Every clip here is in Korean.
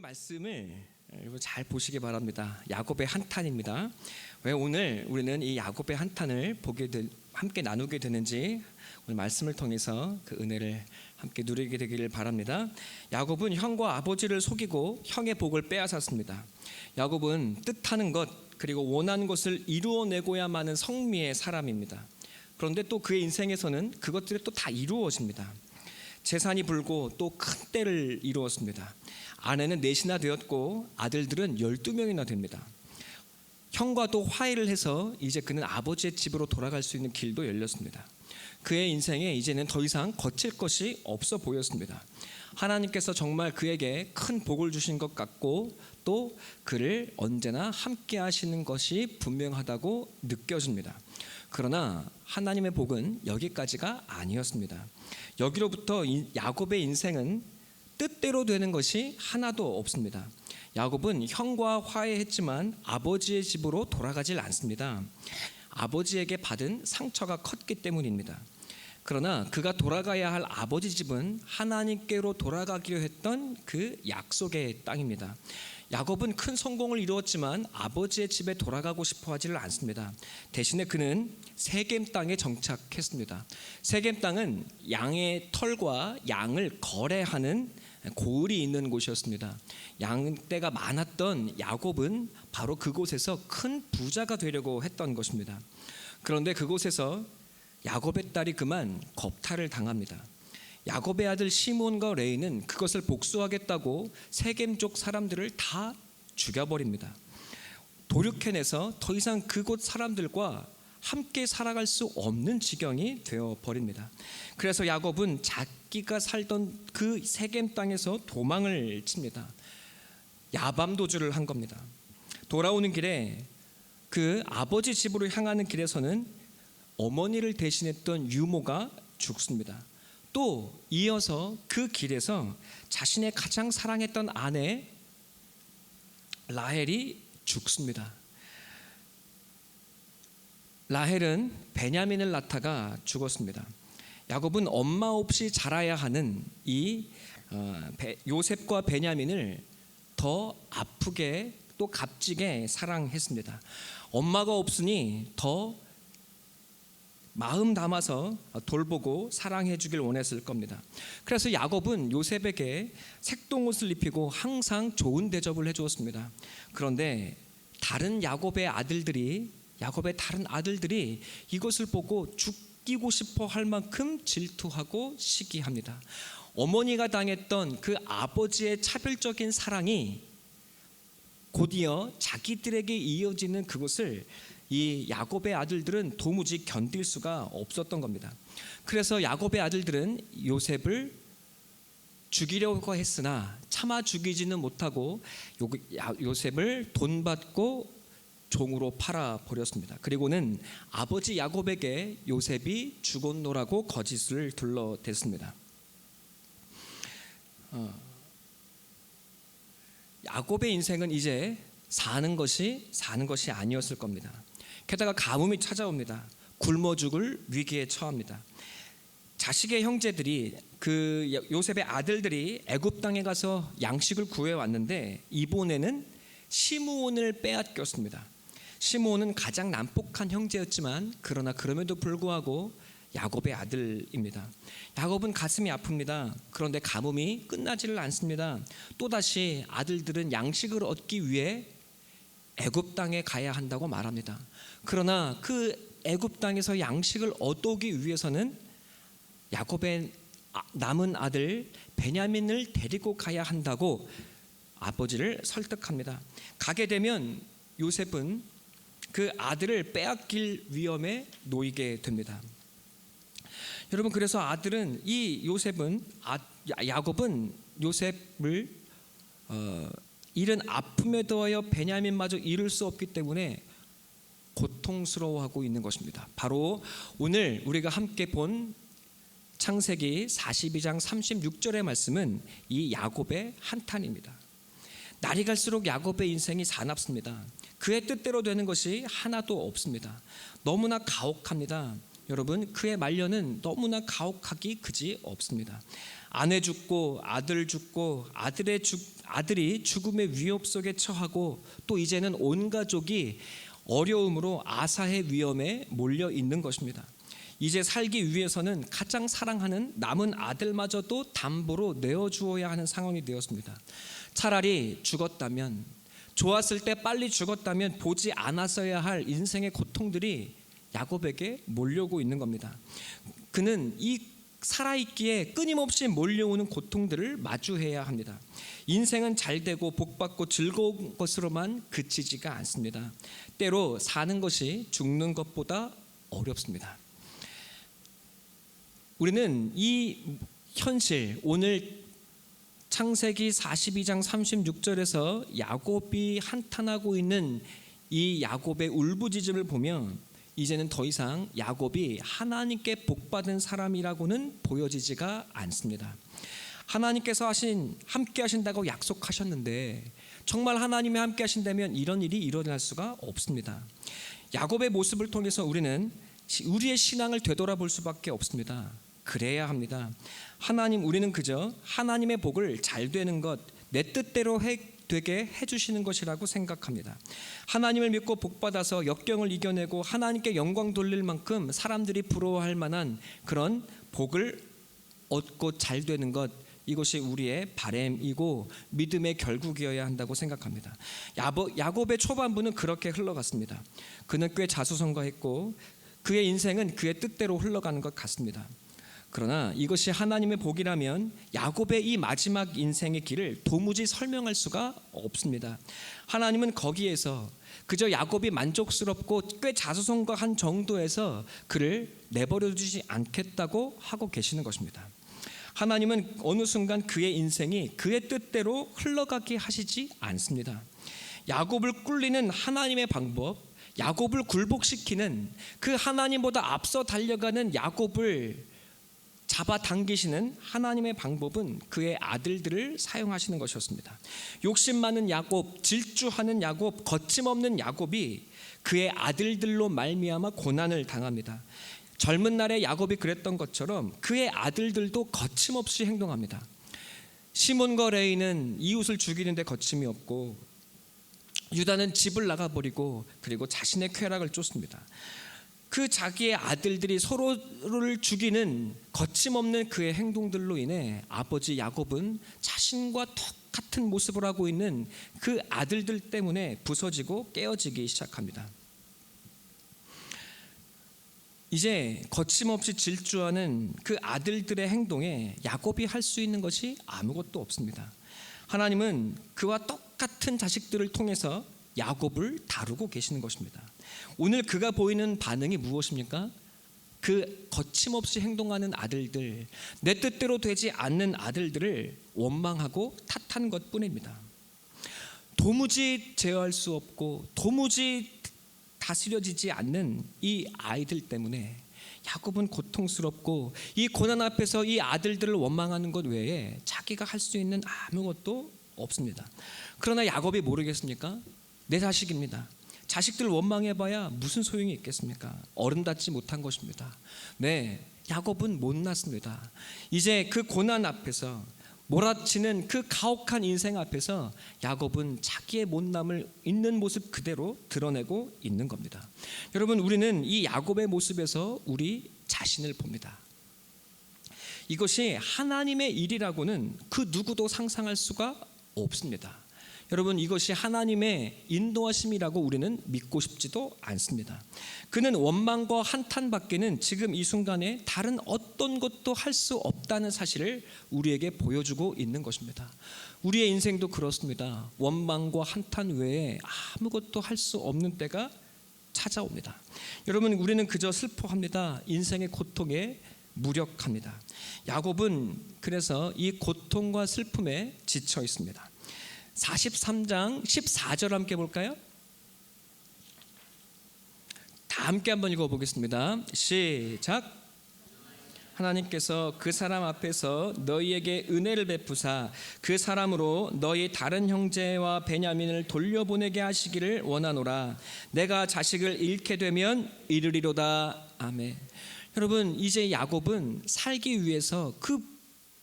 말씀을 여러분 잘 보시기 바랍니다. 야곱의 한탄입니다. 왜 오늘 우리는 이 야곱의 한탄을 함께 나누게 되는지 오늘 말씀을 통해서 그 은혜를 함께 누리게 되기를 바랍니다. 야곱은 형과 아버지를 속이고 형의 복을 빼앗았습니다. 야곱은 뜻하는 것 그리고 원하는 것을 이루어내고야만 하는 성미의 사람입니다. 그런데 또 그의 인생에서는 그것들이 또 다 이루어집니다. 재산이 불고 또 큰 때를 이루었습니다. 아내는 넷이나 되었고 아들들은 12명이나 됩니다. 형과 또 화해를 해서 이제 그는 아버지의 집으로 돌아갈 수 있는 길도 열렸습니다. 그의 인생에 이제는 더 이상 거칠 것이 없어 보였습니다. 하나님께서 정말 그에게 큰 복을 주신 것 같고 또 그를 언제나 함께 하시는 것이 분명하다고 느껴집니다. 그러나 하나님의 복은 여기까지가 아니었습니다. 여기로부터 야곱의 인생은 뜻대로 되는 것이 하나도 없습니다. 야곱은 형과 화해했지만 아버지의 집으로 돌아가질 않습니다. 아버지에게 받은 상처가 컸기 때문입니다. 그러나 그가 돌아가야 할 아버지 집은 하나님께로 돌아가기로 했던 그 약속의 땅입니다. 야곱은 큰 성공을 이루었지만 아버지의 집에 돌아가고 싶어 하지를 않습니다. 대신에 그는 세겜 땅에 정착했습니다. 세겜 땅은 양의 털과 양을 거래하는 고을이 있는 곳이었습니다. 양떼가 많았던 야곱은 바로 그곳에서 큰 부자가 되려고 했던 것입니다. 그런데 그곳에서 야곱의 딸이 그만 겁탈을 당합니다. 야곱의 아들 시몬과 레이는 그것을 복수하겠다고 세겜족 사람들을 다 죽여버립니다. 도륙해내서 더 이상 그곳 사람들과 함께 살아갈 수 없는 지경이 되어버립니다. 그래서 야곱은 자기가 살던 그 세겜 땅에서 도망을 칩니다. 야밤도주를 한 겁니다. 돌아오는 길에 그 아버지 집으로 향하는 길에서는 어머니를 대신했던 유모가 죽습니다. 또 이어서 그 길에서 자신의 가장 사랑했던 아내 라헬이 죽습니다. 라헬은 베냐민을 낳다가 죽었습니다. 야곱은 엄마 없이 자라야 하는 이 요셉과 베냐민을 더 아프게 또 값지게 사랑했습니다. 엄마가 없으니 더 마음 담아서 돌보고 사랑해 주길 원했을 겁니다. 그래서 야곱은 요셉에게 색동옷을 입히고 항상 좋은 대접을 해 주었습니다. 그런데 야곱의 다른 아들들이 이것을 보고 죽이고 싶어 할 만큼 질투하고 시기합니다. 어머니가 당했던 그 아버지의 차별적인 사랑이 곧이어 자기들에게 이어지는 그것을 이 야곱의 아들들은 도무지 견딜 수가 없었던 겁니다. 그래서 야곱의 아들들은 요셉을 죽이려고 했으나 차마 죽이지는 못하고 요셉을 돈 받고 종으로 팔아버렸습니다. 그리고는 아버지 야곱에게 요셉이 죽었노라고 거짓을 둘러댔습니다. 야곱의 인생은 이제 사는 것이 아니었을 겁니다. 게다가 가뭄이 찾아옵니다. 굶어 죽을 위기에 처합니다. 자식의 형제들이 요셉의 아들들이 애굽 땅에 가서 양식을 구해 왔는데 이번에는 시므온을 빼앗겼습니다. 시므온은 가장 난폭한 형제였지만 그럼에도 불구하고 야곱의 아들입니다. 야곱은 가슴이 아픕니다. 그런데 가뭄이 끝나지를 않습니다. 또다시 아들들은 양식을 얻기 위해 애굽 땅에 가야 한다고 말합니다. 그러나 그 애굽 땅에서 양식을 얻어오기 위해서는 야곱의 남은 아들 베냐민을 데리고 가야 한다고 아버지를 설득합니다. 가게 되면 요셉은 그 아들을 빼앗길 위험에 놓이게 됩니다. 여러분, 그래서 야곱은 요셉을 잃은 아픔에 더하여 베냐민마저 잃을 수 없기 때문에 고통스러워하고 있는 것입니다. 바로 오늘 우리가 함께 본 창세기 42장 36절의 말씀은 이 야곱의 한탄입니다. 날이 갈수록 야곱의 인생이 사납습니다. 그의 뜻대로 되는 것이 하나도 없습니다. 너무나 가혹합니다. 여러분, 그의 말년은 너무나 가혹하기 그지 없습니다. 아내 죽고 아들 죽고 아들이 죽음의 위협 속에 처하고 또 이제는 온 가족이 어려움으로 아사의 위험에 몰려 있는 것입니다. 이제 살기 위해서는 가장 사랑하는 남은 아들마저도 담보로 내어주어야 하는 상황이 되었습니다. 차라리 죽었다면, 좋았을 때 빨리 죽었다면 보지 않았어야 할 인생의 고통들이 야곱에게 몰려오고 있는 겁니다. 그는 이 살아있기에 끊임없이 몰려오는 고통들을 마주해야 합니다. 인생은 잘되고 복받고 즐거운 것으로만 그치지가 않습니다. 때로 사는 것이 죽는 것보다 어렵습니다. 우리는 이 현실, 오늘 창세기 42장 36절에서 야곱이 한탄하고 있는 이 야곱의 울부짖음을 보면 이제는 더 이상 야곱이 하나님께 복받은 사람이라고는 보여지지가 않습니다. 하나님께서 함께 하신다고 약속하셨는데 정말 하나님이 함께 하신다면 이런 일이 일어날 수가 없습니다. 야곱의 모습을 통해서 우리는 우리의 신앙을 되돌아볼 수밖에 없습니다. 그래야 합니다. 우리는 그저 하나님의 복을 잘 되는 것, 내 뜻대로 되게 해주시는 것이라고 생각합니다. 하나님을 믿고 복받아서 역경을 이겨내고 하나님께 영광 돌릴 만큼 사람들이 부러워할 만한 그런 복을 얻고 잘 되는 것, 이것이 우리의 바램이고 믿음의 결국이어야 한다고 생각합니다. 야곱의 초반부는 그렇게 흘러갔습니다. 그는 꽤 자수성가했고 그의 인생은 그의 뜻대로 흘러가는 것 같습니다. 그러나 이것이 하나님의 복이라면 야곱의 이 마지막 인생의 길을 도무지 설명할 수가 없습니다. 하나님은 거기에서 그저 야곱이 만족스럽고 꽤 자수성가한 정도에서 그를 내버려 두지 않겠다고 하고 계시는 것입니다. 하나님은 어느 순간 그의 인생이 그의 뜻대로 흘러가게 하시지 않습니다. 야곱을 꿀리는 하나님의 방법, 야곱을 굴복시키는 그 하나님보다 앞서 달려가는 야곱을 잡아당기시는 하나님의 방법은 그의 아들들을 사용하시는 것이었습니다. 욕심 많은 야곱, 질주하는 야곱, 거침없는 야곱이 그의 아들들로 말미암아 고난을 당합니다. 젊은 날에 야곱이 그랬던 것처럼 그의 아들들도 거침없이 행동합니다. 시몬과 레위는 이웃을 죽이는데 거침이 없고 유다는 집을 나가버리고 그리고 자신의 쾌락을 쫓습니다. 그 자기의 아들들이 서로를 죽이는 거침없는 그의 행동들로 인해 아버지 야곱은 자신과 똑같은 모습을 하고 있는 그 아들들 때문에 부서지고 깨어지기 시작합니다. 이제 거침없이 질주하는 그 아들들의 행동에 야곱이 할 수 있는 것이 아무것도 없습니다. 하나님은 그와 똑같은 자식들을 통해서 야곱을 다루고 계시는 것입니다. 오늘 그가 보이는 반응이 무엇입니까? 그 거침없이 행동하는 아들들, 내 뜻대로 되지 않는 아들들을 원망하고 탓한 것뿐입니다. 도무지 제어할 수 없고 도무지 다스려지지 않는 이 아이들 때문에 야곱은 고통스럽고 이 고난 앞에서 이 아들들을 원망하는 것 외에 자기가 할 수 있는 아무것도 없습니다. 그러나 야곱이 모르겠습니까? 내 자식입니다. 자식들 원망해봐야 무슨 소용이 있겠습니까? 어른답지 못한 것입니다. 네, 야곱은 못났습니다. 이제 그 고난 앞에서 몰아치는 그 가혹한 인생 앞에서 야곱은 자기의 못남을 있는 모습 그대로 드러내고 있는 겁니다. 여러분, 우리는 이 야곱의 모습에서 우리 자신을 봅니다. 이것이 하나님의 일이라고는 그 누구도 상상할 수가 없습니다. 여러분, 이것이 하나님의 인도하심이라고 우리는 믿고 싶지도 않습니다. 그는 원망과 한탄밖에는 지금 이 순간에 다른 어떤 것도 할 수 없다는 사실을 우리에게 보여주고 있는 것입니다. 우리의 인생도 그렇습니다. 원망과 한탄 외에 아무것도 할 수 없는 때가 찾아옵니다. 여러분, 우리는 그저 슬퍼합니다. 인생의 고통에 무력합니다. 야곱은 그래서 이 고통과 슬픔에 지쳐 있습니다. 43장 14절 함께 볼까요? 다 함께 한번 읽어보겠습니다. 시작. 하나님께서 그 사람 앞에서 너희에게 은혜를 베푸사 그 사람으로 너희 다른 형제와 베냐민을 돌려보내게 하시기를 원하노라. 내가 자식을 잃게 되면 이르리로다. 아멘. 여러분, 이제 야곱은 살기 위해서 그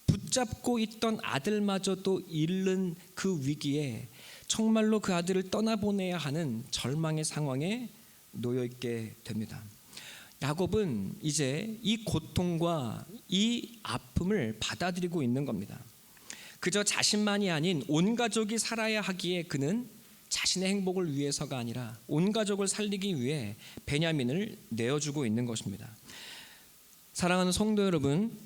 붙잡고 있던 아들마저도 잃는 그 위기에 정말로 그 아들을 떠나보내야 하는 절망의 상황에 놓여 있게 됩니다. 야곱은 이제 이 고통과 이 아픔을 받아들이고 있는 겁니다. 그저 자신만이 아닌 온 가족이 살아야 하기에 그는 자신의 행복을 위해서가 아니라 온 가족을 살리기 위해 베냐민을 내어주고 있는 것입니다. 사랑하는 성도 여러분,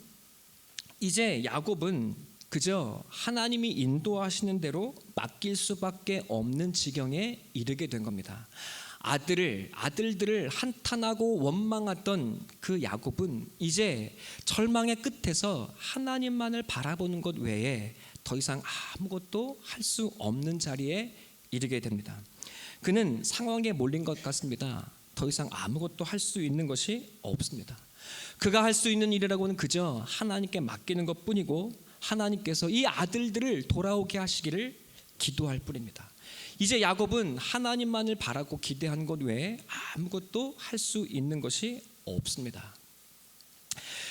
이제 야곱은 그저 하나님이 인도하시는 대로 맡길 수밖에 없는 지경에 이르게 된 겁니다. 아들들을 한탄하고 원망하던 그 야곱은 이제 절망의 끝에서 하나님만을 바라보는 것 외에 더 이상 아무것도 할 수 없는 자리에 이르게 됩니다. 그는 상황에 몰린 것 같습니다. 더 이상 아무것도 할 수 있는 것이 없습니다. 그가 할 수 있는 일이라고는 그저 하나님께 맡기는 것뿐이고 하나님께서 이 아들들을 돌아오게 하시기를 기도할 뿐입니다. 이제 야곱은 하나님만을 바라고 기대한 것 외에 아무것도 할 수 있는 것이 없습니다.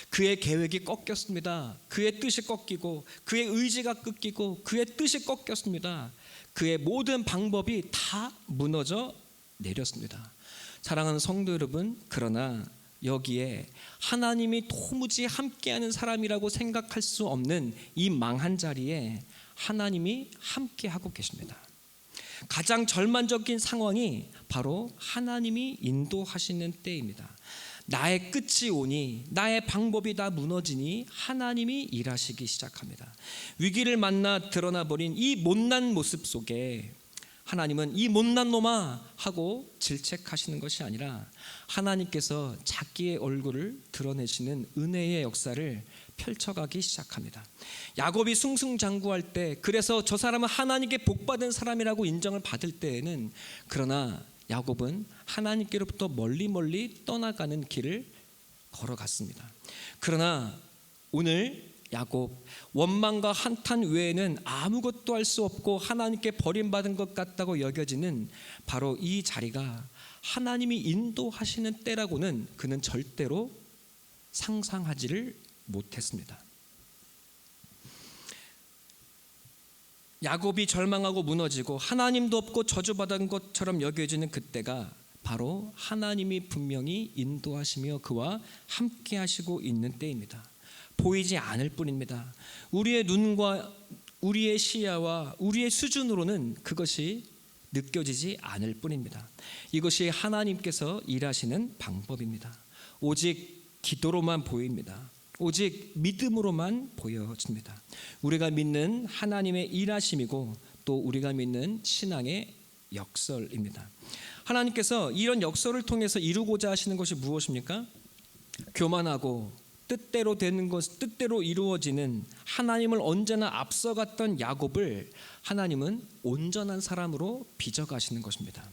그의 계획이 꺾였습니다. 그의 뜻이 꺾이고 그의 의지가 꺾이고 그의 뜻이 꺾였습니다. 그의 모든 방법이 다 무너져 내렸습니다. 사랑하는 성도 여러분, 그러나 여기에 하나님이 도무지 함께하는 사람이라고 생각할 수 없는 이 망한 자리에 하나님이 함께하고 계십니다. 가장 절망적인 상황이 바로 하나님이 인도하시는 때입니다. 나의 끝이 오니 나의 방법이 다 무너지니 하나님이 일하시기 시작합니다. 위기를 만나 드러나 버린 이 못난 모습 속에 하나님은 이 못난 놈아 하고 질책하시는 것이 아니라 하나님께서 자기의 얼굴을 드러내시는 은혜의 역사를 펼쳐가기 시작합니다. 야곱이 승승장구할 때, 그래서 저 사람은 하나님께 복받은 사람이라고 인정을 받을 때에는, 그러나 야곱은 하나님께로부터 멀리 떠나가는 길을 걸어갔습니다. 그러나 오늘 야곱, 원망과 한탄 외에는 아무것도 할 수 없고 하나님께 버림받은 것 같다고 여겨지는 바로 이 자리가 하나님이 인도하시는 때라고는 그는 절대로 상상하지를 못했습니다. 야곱이 절망하고 무너지고 하나님도 없고 저주받은 것처럼 여겨지는 그때가 바로 하나님이 분명히 인도하시며 그와 함께 하시고 있는 때입니다. 보이지 않을 뿐입니다. 우리의 눈과 우리의 시야와 우리의 수준으로는 그것이 느껴지지 않을 뿐입니다. 이것이 하나님께서 일하시는 방법입니다. 오직 기도로만 보입니다. 오직 믿음으로만 보여집니다. 우리가 믿는 하나님의 일하심이고 또 우리가 믿는 신앙의 역설입니다. 하나님께서 이런 역설을 통해서 이루고자 하시는 것이 무엇입니까? 교만하고 뜻대로 되는 것, 뜻대로 이루어지는 하나님을 언제나 앞서갔던 야곱을 하나님은 온전한 사람으로 빚어가시는 것입니다.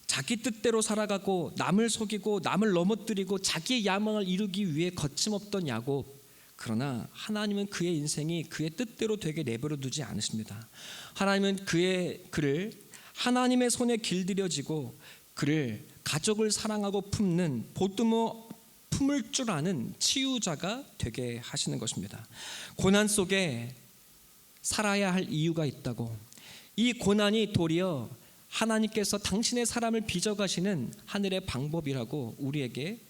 자기 뜻대로 살아가고 남을 속이고 남을 넘어뜨리고 자기의 야망을 이루기 위해 거침없던 야곱, 그러나 하나님은 그의 인생이 그의 뜻대로 되게 내버려 두지 않으십니다. 하나님은 그를 하나님의 손에 길들여지고 그를 가족을 사랑하고 품는 보듬어 품을 줄 아는 치유자가 되게 하시는 것입니다. 고난 속에 살아야 할 이유가 있다고, 이 고난이 도리어 하나님께서 당신의 사람을 빚어가시는 하늘의 방법이라고 우리에게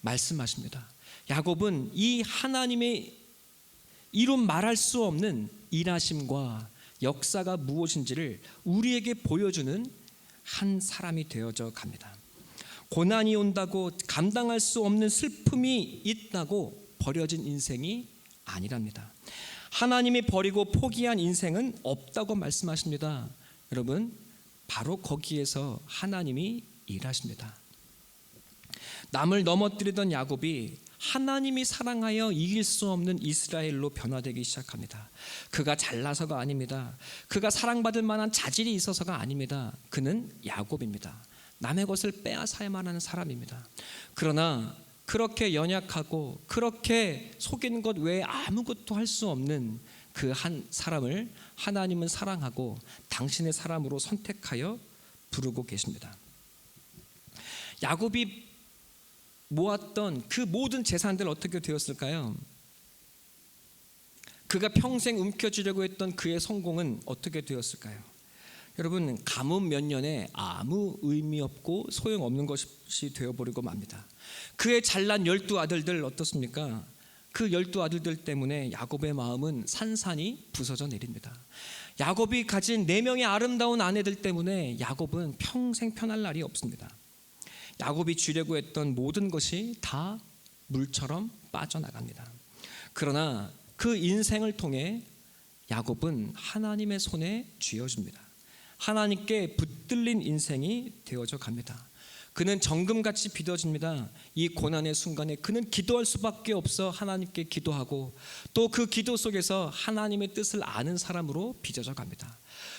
말씀하십니다. 야곱은 이 하나님의 이론 말할 수 없는 일하심과 역사가 무엇인지를 우리에게 보여주는 한 사람이 되어져 갑니다. 고난이 온다고 감당할 수 없는 슬픔이 있다고 버려진 인생이 아니랍니다. 하나님이 버리고 포기한 인생은 없다고 말씀하십니다. 여러분, 바로 거기에서 하나님이 일하십니다. 남을 넘어뜨리던 야곱이 하나님이 사랑하여 이길 수 없는 이스라엘로 변화되기 시작합니다. 그가 잘나서가 아닙니다. 그가 사랑받을 만한 자질이 있어서가 아닙니다. 그는 야곱입니다. 남의 것을 빼앗아야만 하는 사람입니다. 그러나 그렇게 연약하고 그렇게 속이는 것 외에 아무것도 할 수 없는 그 한 사람을 하나님은 사랑하고 당신의 사람으로 선택하여 부르고 계십니다. 야곱이 모았던 그 모든 재산들 어떻게 되었을까요? 그가 평생 움켜쥐려고 했던 그의 성공은 어떻게 되었을까요? 여러분, 가뭄 몇 년에 아무 의미 없고 소용없는 것이 되어버리고 맙니다. 그의 잘난 12아들들 어떻습니까? 그 12아들들 때문에 야곱의 마음은 산산이 부서져 내립니다. 야곱이 가진 4명의 아름다운 아내들 때문에 야곱은 평생 편할 날이 없습니다. 야곱이 쥐려고 했던 모든 것이 다 물처럼 빠져나갑니다. 그러나 그 인생을 통해 야곱은 하나님의 손에 쥐어집니다. 하나님께 붙들린 인생이 되어져 갑니다. 그는 정금같이 빚어집니다. 이 고난의 순간에 그는 기도할 수밖에 없어 하나님께 기도하고 또 그 기도 속에서 하나님의 뜻을 아는 사람으로 빚어져 갑니다.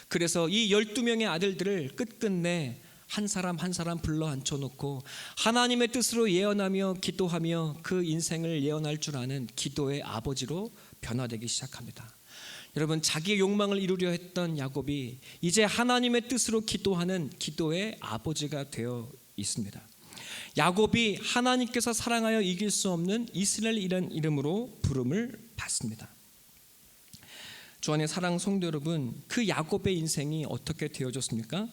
그래서 이 12명의 아들들을 끝끝내 한 사람 한 사람 불러 앉혀놓고 하나님의 뜻으로 예언하며 기도하며 그 인생을 예언할 줄 아는 기도의 아버지로 변화되기 시작합니다. 여러분, 자기의 욕망을 이루려 했던 야곱이 이제 하나님의 뜻으로 기도하는 기도의 아버지가 되어 있습니다. 야곱이 하나님께서 사랑하여 이길 수 없는 이스라엘이라는 이름으로 부름을 받습니다. 주 안의 사랑 성도 여러분, 그 야곱의 인생이 어떻게 되어졌습니까?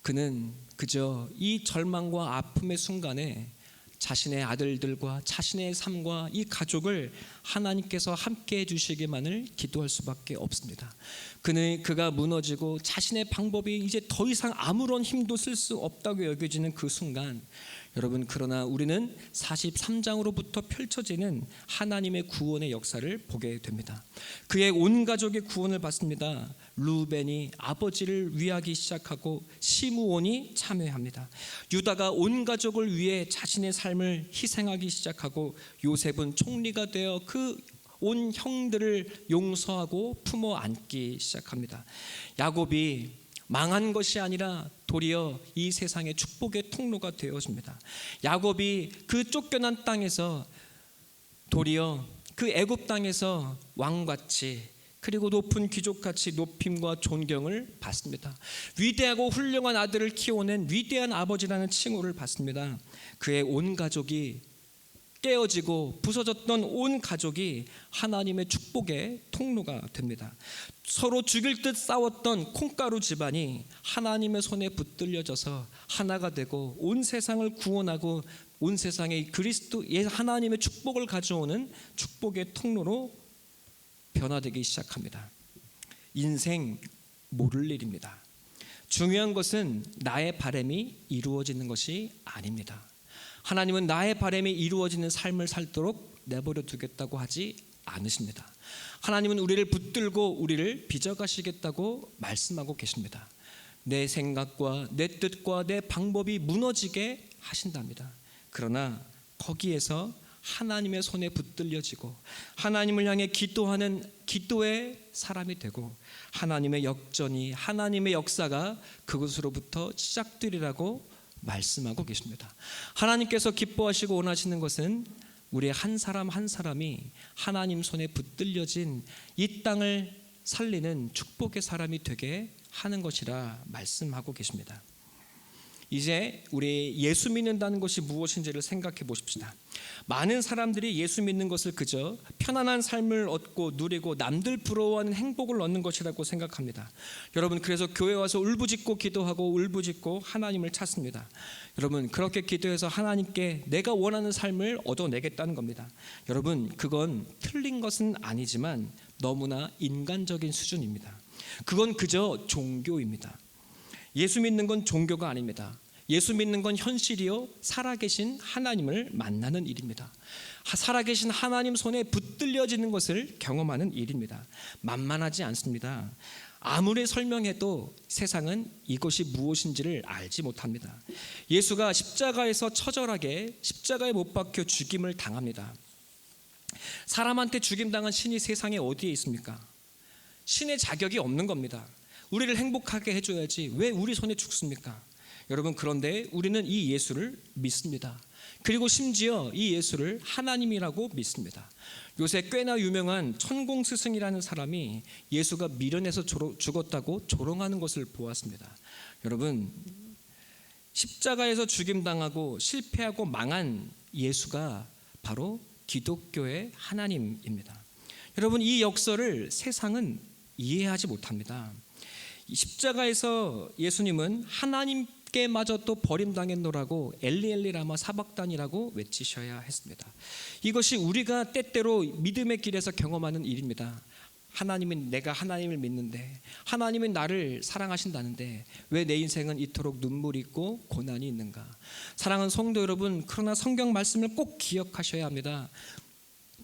그는 그저 이 절망과 아픔의 순간에 자신의 아들들과 자신의 삶과 이 가족을 하나님께서 함께 해주시기만을 기도할 수밖에 없습니다. 그가 무너지고 자신의 방법이 이제 더 이상 아무런 힘도 쓸 수 없다고 여겨지는 그 순간, 여러분, 그러나 우리는 43장으로부터 펼쳐지는 하나님의 구원의 역사를 보게 됩니다. 그의 온 가족의 구원을 받습니다. 루벤이 아버지를 위하기 시작하고 시므온이 참회합니다. 유다가 온 가족을 위해 자신의 삶을 희생하기 시작하고 요셉은 총리가 되어 그 온 형들을 용서하고 품어 안기 시작합니다. 야곱이 망한 것이 아니라 도리어 이 세상의 축복의 통로가 되어집니다. 야곱이 그 쫓겨난 땅에서 도리어 그 애굽 땅에서 왕같이 그리고 높은 귀족같이 높임과 존경을 받습니다. 위대하고 훌륭한 아들을 키워낸 위대한 아버지라는 칭호를 받습니다. 그의 온 가족이 깨어지고 부서졌던 온 가족이 하나님의 축복의 통로가 됩니다. 서로 죽일 듯 싸웠던 콩가루 집안이 하나님의 손에 붙들려져서 하나가 되고 온 세상을 구원하고 온 세상에 그리스도 하나님의 축복을 가져오는 축복의 통로로 변화되기 시작합니다. 인생 모를 일입니다. 중요한 것은 나의 바람이 이루어지는 것이 아닙니다. 하나님은 나의 바람이 이루어지는 삶을 살도록 내버려 두겠다고 하지 않으십니다. 하나님은 우리를 붙들고 우리를 빚어가시겠다고 말씀하고 계십니다. 내 생각과 내 뜻과 내 방법이 무너지게 하신답니다. 그러나 거기에서 하나님의 손에 붙들려지고 하나님을 향해 기도하는 기도의 사람이 되고 하나님의 역전이 하나님의 역사가 그것으로부터 시작되리라고 말씀하고 계십니다. 하나님께서 기뻐하시고 원하시는 것은 우리 한 사람 한 사람이 하나님 손에 붙들려진 이 땅을 살리는 축복의 사람이 되게 하는 것이라 말씀하고 계십니다. 이제 우리 예수 믿는다는 것이 무엇인지를 생각해 보십시다. 많은 사람들이 예수 믿는 것을 그저 편안한 삶을 얻고 누리고 남들 부러워하는 행복을 얻는 것이라고 생각합니다. 여러분, 그래서 교회 와서 울부짖고 기도하고 울부짖고 하나님을 찾습니다. 여러분, 그렇게 기도해서 하나님께 내가 원하는 삶을 얻어내겠다는 겁니다. 여러분, 그건 틀린 것은 아니지만 너무나 인간적인 수준입니다. 그건 그저 종교입니다. 예수 믿는 건 종교가 아닙니다. 예수 믿는 건 현실이요 살아계신 하나님을 만나는 일입니다. 살아계신 하나님 손에 붙들려지는 것을 경험하는 일입니다. 만만하지 않습니다. 아무리 설명해도 세상은 이것이 무엇인지를 알지 못합니다. 예수가 십자가에서 처절하게 십자가에 못 박혀 죽임을 당합니다. 사람한테 죽임당한 신이 세상에 어디에 있습니까? 신의 자격이 없는 겁니다. 우리를 행복하게 해줘야지 왜 우리 손에 죽습니까? 여러분, 그런데 우리는 이 예수를 믿습니다. 그리고 심지어 이 예수를 하나님이라고 믿습니다. 요새 꽤나 유명한 천공스승이라는 사람이 예수가 미련해서 죽었다고 조롱하는 것을 보았습니다. 여러분, 십자가에서 죽임당하고 실패하고 망한 예수가 바로 기독교의 하나님입니다. 여러분, 이 역설을 세상은 이해하지 못합니다. 이 십자가에서 예수님은 하나님께마저 또 버림당했노라고 엘리 라마 사박단이라고 외치셔야 했습니다. 이것이 우리가 때때로 믿음의 길에서 경험하는 일입니다. 하나님은, 내가 하나님을 믿는데, 하나님은 나를 사랑하신다는데 왜 내 인생은 이토록 눈물이 있고 고난이 있는가? 사랑하는 성도 여러분, 그러나 성경 말씀을 꼭 기억하셔야 합니다.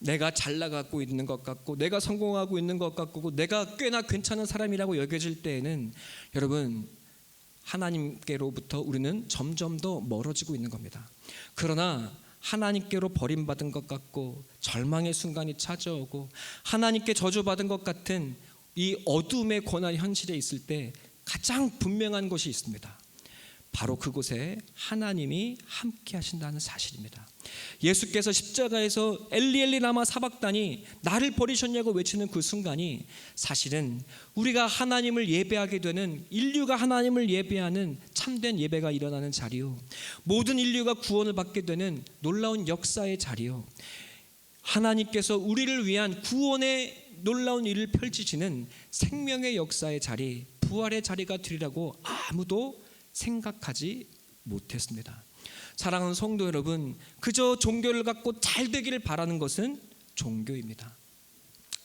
내가 잘 나가고 있는 것 같고, 내가 성공하고 있는 것 같고, 내가 꽤나 괜찮은 사람이라고 여겨질 때에는 여러분, 하나님께로부터 우리는 점점 더 멀어지고 있는 겁니다. 그러나 하나님께로 버림받은 것 같고, 절망의 순간이 찾아오고, 하나님께 저주받은 것 같은 이 어둠의 고난 현실에 있을 때 가장 분명한 것이 있습니다. 바로 그곳에 하나님이 함께 하신다는 사실입니다. 예수께서 십자가에서 엘리 라마 사박단이 나를 버리셨냐고 외치는 그 순간이 사실은 우리가 하나님을 예배하게 되는, 인류가 하나님을 예배하는 참된 예배가 일어나는 자리요, 모든 인류가 구원을 받게 되는 놀라운 역사의 자리요, 하나님께서 우리를 위한 구원의 놀라운 일을 펼치시는 생명의 역사의 자리, 부활의 자리가 되리라고 아무도 생각하지 못했습니다. 사랑하는 성도 여러분, 그저 종교를 갖고 잘 되기를 바라는 것은 종교입니다.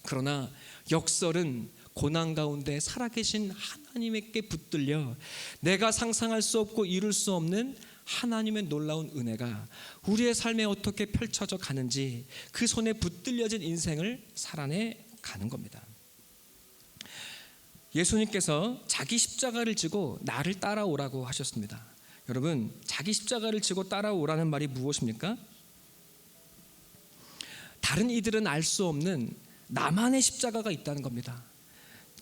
그러나 역설은 고난 가운데 살아계신 하나님께 붙들려 내가 상상할 수 없고 이룰 수 없는 하나님의 놀라운 은혜가 우리의 삶에 어떻게 펼쳐져 가는지, 그 손에 붙들려진 인생을 살아내 가는 겁니다. 예수님께서 자기 십자가를 지고 나를 따라오라고 하셨습니다. 여러분, 자기 십자가를 지고 따라오라는 말이 무엇입니까? 다른 이들은 알 수 없는 나만의 십자가가 있다는 겁니다.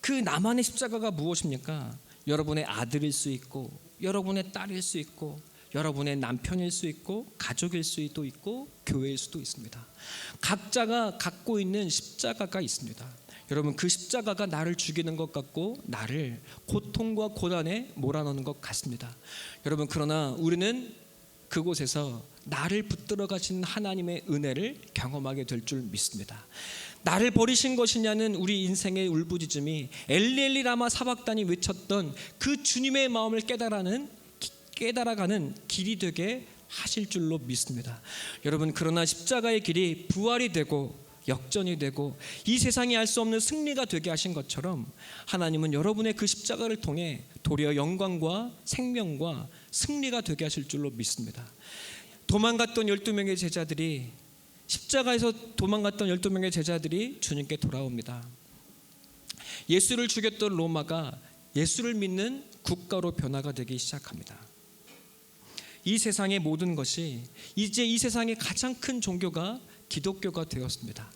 그 나만의 십자가가 무엇입니까? 여러분의 아들일 수 있고, 여러분의 딸일 수 있고, 여러분의 남편일 수 있고, 가족일 수도 있고, 교회일 수도 있습니다. 각자가 갖고 있는 십자가가 있습니다. 여러분, 그 십자가가 나를 죽이는 것 같고 나를 고통과 고난에 몰아넣는 것 같습니다. 여러분, 그러나 우리는 그곳에서 나를 붙들어 가시는 하나님의 은혜를 경험하게 될 줄 믿습니다. 나를 버리신 것이냐는 우리 인생의 울부짖음이 엘리 라마 사박단이 외쳤던 그 주님의 마음을 깨달아가는 길이 되게 하실 줄로 믿습니다. 여러분, 그러나 십자가의 길이 부활이 되고 역전이 되고 이 세상이 알 수 없는 승리가 되게 하신 것처럼 하나님은 여러분의 그 십자가를 통해 도리어 영광과 생명과 승리가 되게 하실 줄로 믿습니다. 도망갔던 12명의 제자들이, 십자가에서 도망갔던 12명의 제자들이 주님께 돌아옵니다. 예수를 죽였던 로마가 예수를 믿는 국가로 변화가 되기 시작합니다. 이 세상의 모든 것이, 이제 이 세상의 가장 큰 종교가 기독교가 되었습니다.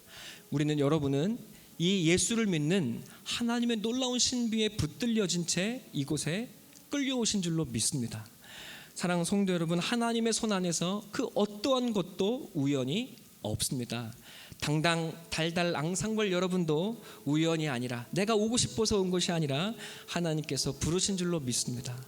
여러분은 이 예수를 믿는 하나님의 놀라운 신비에 붙들려진 채 이곳에 끌려오신 줄로 믿습니다. 사랑하는 성도 여러분, 하나님의 손 안에서 그 어떠한 것도 우연이 없습니다. 당당 달달 앙상블 여러분도 우연이 아니라, 내가 오고 싶어서 온 것이 아니라 하나님께서 부르신 줄로 믿습니다.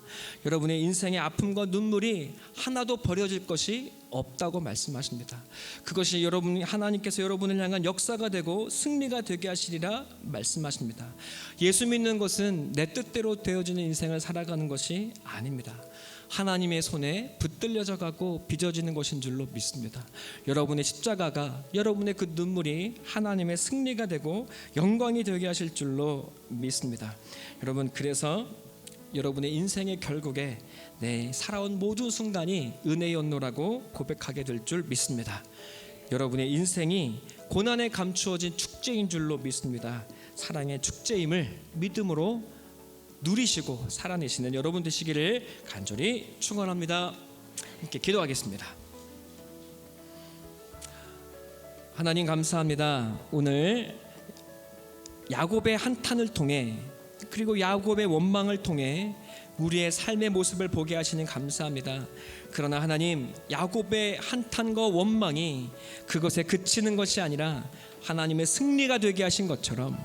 여러분의 인생의 아픔과 눈물이 하나도 버려질 것이 없다고 말씀하십니다. 그것이 하나님께서 여러분을 향한 역사가 되고 승리가 되게 하시리라 말씀하십니다. 예수 믿는 것은 내 뜻대로 되어지는 인생을 살아가는 것이 아닙니다. 하나님의 손에 붙들려져 가고 빚어지는 것인 줄로 믿습니다. 여러분의 십자가가, 여러분의 그 눈물이 하나님의 승리가 되고 영광이 되게 하실 줄로 믿습니다. 여러분, 그래서 여러분의 인생의 결국에 내 살아온 모든 순간이 은혜였노라고 고백하게 될 줄 믿습니다. 여러분의 인생이 고난에 감추어진 축제인 줄로 믿습니다. 사랑의 축제임을 믿음으로 누리시고 살아내시는 여러분 되시기를 간절히 축원합니다. 함께 기도하겠습니다. 하나님, 감사합니다. 오늘 야곱의 한탄을 통해, 그리고 야곱의 원망을 통해 우리의 삶의 모습을 보게 하시니 감사합니다. 그러나 하나님, 야곱의 한탄과 원망이 그것에 그치는 것이 아니라 하나님의 승리가 되게 하신 것처럼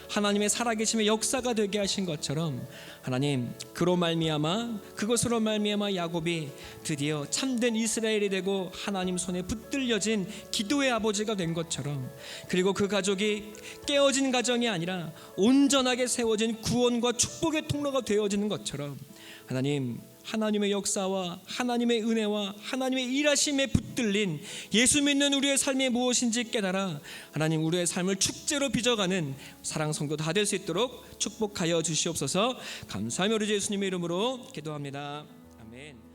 하나님의 살아계심의 역사가 되게 하신 것처럼 하나님 그것으로 말미암아 야곱이 드디어 참된 이스라엘이 되고 하나님 손에 붙들려진 기도의 아버지가 된 것처럼, 그리고 그 가족이 깨어진 가정이 아니라 온전하게 세워진 구원과 축복의 통로가 되어지는 것처럼 하나님의 역사와 하나님의 은혜와 하나님의 일하심에 붙들린 예수 믿는 우리의 삶이 무엇인지 깨달아 하나님 우리의 삶을 축제로 빚어가는 사랑 성도 다 될 수 있도록 축복하여 주시옵소서. 감사하며 우리 예수님의 이름으로 기도합니다. 아멘.